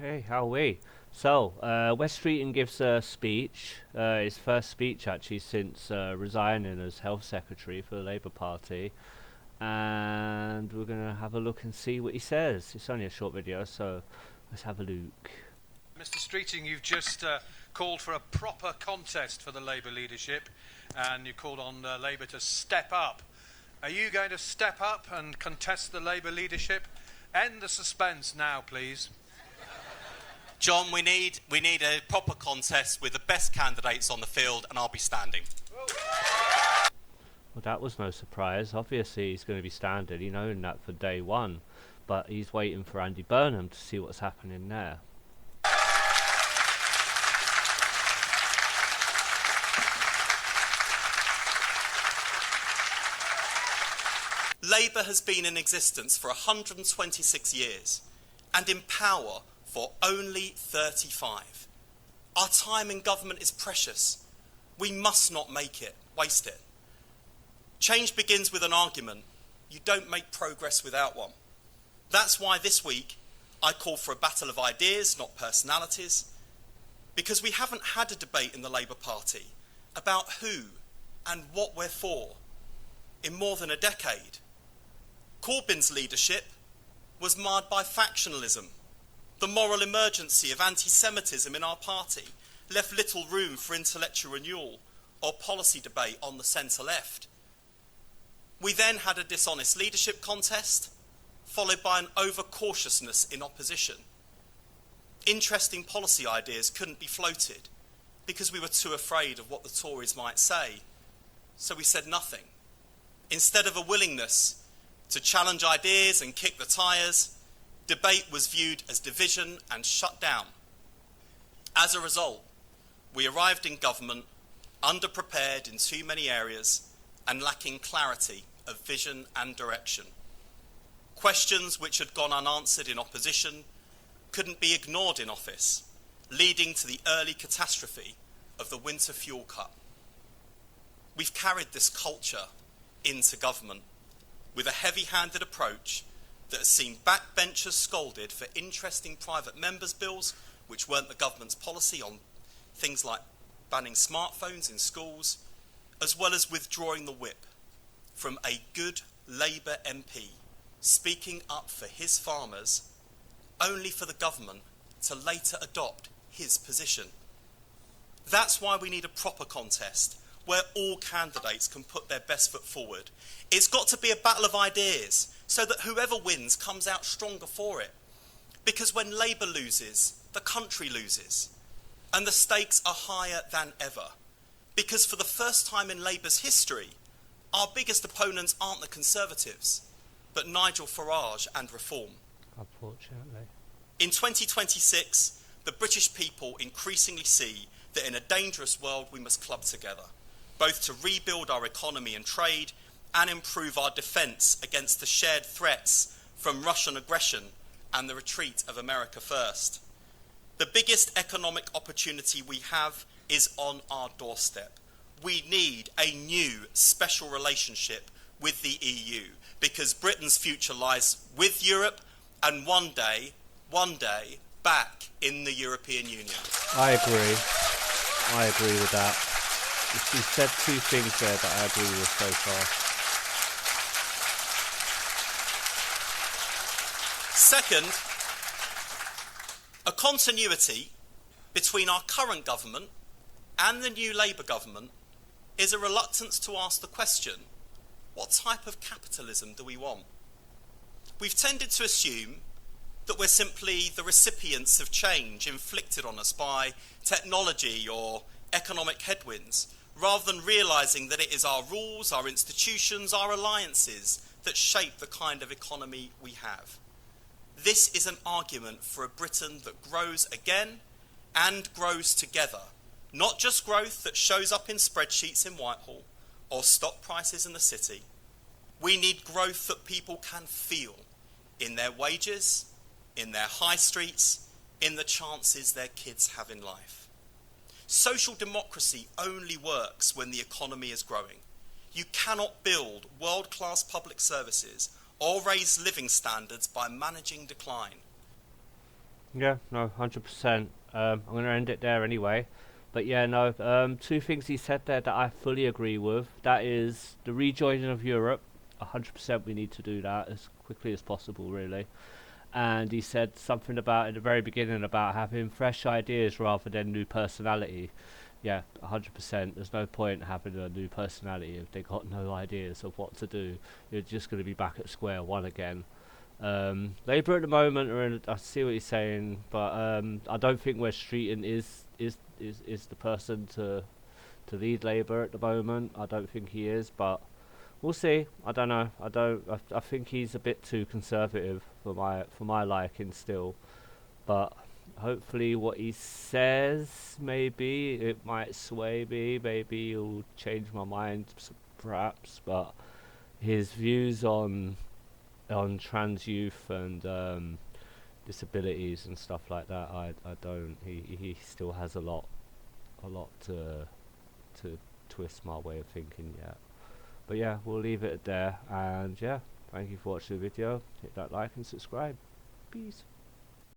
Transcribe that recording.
Hey, how are we? So, Wes Streeting gives a speech, his first speech actually since resigning as Health Secretary for the Labour Party, and we're going to have a look and see what he says. It's only a short video, so let's have a look. Mr. Streeting, you've just called for a proper contest for the Labour leadership, and you called on Labour to step up. Are you going to step up and contest the Labour leadership? End the suspense now, please. John, we need a proper contest with the best candidates on the field, and I'll be standing. Well, that was no surprise. Obviously, he's going to be standing. He's known that for day one, but he's waiting for Andy Burnham to see what's happening there. Labour has been in existence for 126 years and in power for only 35. Our time in government is precious. We must not waste it. Change begins with an argument. You don't make progress without one. That's why this week I call for a battle of ideas, not personalities, because we haven't had a debate in the Labour Party about who and what we're for in more than a decade. Corbyn's leadership was marred by factionalism. The moral emergency of anti-Semitism in our party left little room for intellectual renewal or policy debate on the centre-left. We then had a dishonest leadership contest, followed by an over-cautiousness in opposition. Interesting policy ideas couldn't be floated because we were too afraid of what the Tories might say, so we said nothing. Instead of a willingness to challenge ideas and kick the tyres, debate was viewed as division and shut down. As a result, we arrived in government underprepared in too many areas and lacking clarity of vision and direction. Questions which had gone unanswered in opposition couldn't be ignored in office, leading to the early catastrophe of the winter fuel cut. We've carried this culture into government with a heavy-handed approach that has seen backbenchers scolded for interesting private members' bills, which weren't the government's policy, on things like banning smartphones in schools, as well as withdrawing the whip from a good Labour MP speaking up for his farmers, only for the government to later adopt his position. That's why we need a proper contest where all candidates can put their best foot forward. It's got to be a battle of ideas so that whoever wins comes out stronger for it. Because when Labour loses, the country loses. And the stakes are higher than ever. Because for the first time in Labour's history, our biggest opponents aren't the Conservatives, but Nigel Farage and Reform. Unfortunately. In 2026, the British people increasingly see that in a dangerous world we must club together, both to rebuild our economy and trade and improve our defence against the shared threats from Russian aggression and the retreat of America first. The biggest economic opportunity we have is on our doorstep. We need a new special relationship with the EU because Britain's future lies with Europe and one day, back in the European Union. I agree with that. You said two things there that I agree with so far. Second, a continuity between our current government and the new Labour government is a reluctance to ask the question, what type of capitalism do we want? We've tended to assume that we're simply the recipients of change inflicted on us by technology or economic headwinds, rather than realising that it is our rules, our institutions, our alliances that shape the kind of economy we have. This is an argument for a Britain that grows again and grows together, not just growth that shows up in spreadsheets in Whitehall or stock prices in the city. We need growth that people can feel in their wages, in their high streets, in the chances their kids have in life. Social democracy only works when the economy is growing. You cannot build world-class public services or raise living standards by managing decline. Yeah, no, 100%. I'm going to end it there anyway. But yeah, no, two things he said there that I fully agree with. That is the rejoining of Europe. 100% we need to do that as quickly as possible, really. And he said something about at the very beginning about having fresh ideas rather than new personality. Yeah, 100%. There's no point having a new personality if they got no ideas of what to do. You're just going to be back at square one again. Labour at the moment are in. I see what he's saying, but I don't think Wes Streeting is the person to lead Labour at the moment. I don't think he is, but we'll see. I don't know. I think he's a bit too conservative for my liking still. But hopefully, what he says, maybe it might sway me. Maybe he'll change my mind, perhaps. But his views on trans youth and disabilities and stuff like that, I don't. He still has a lot to twist my way of thinking yet. But yeah, we'll leave it there, and yeah, thank you for watching the video. Hit that like and subscribe. Peace.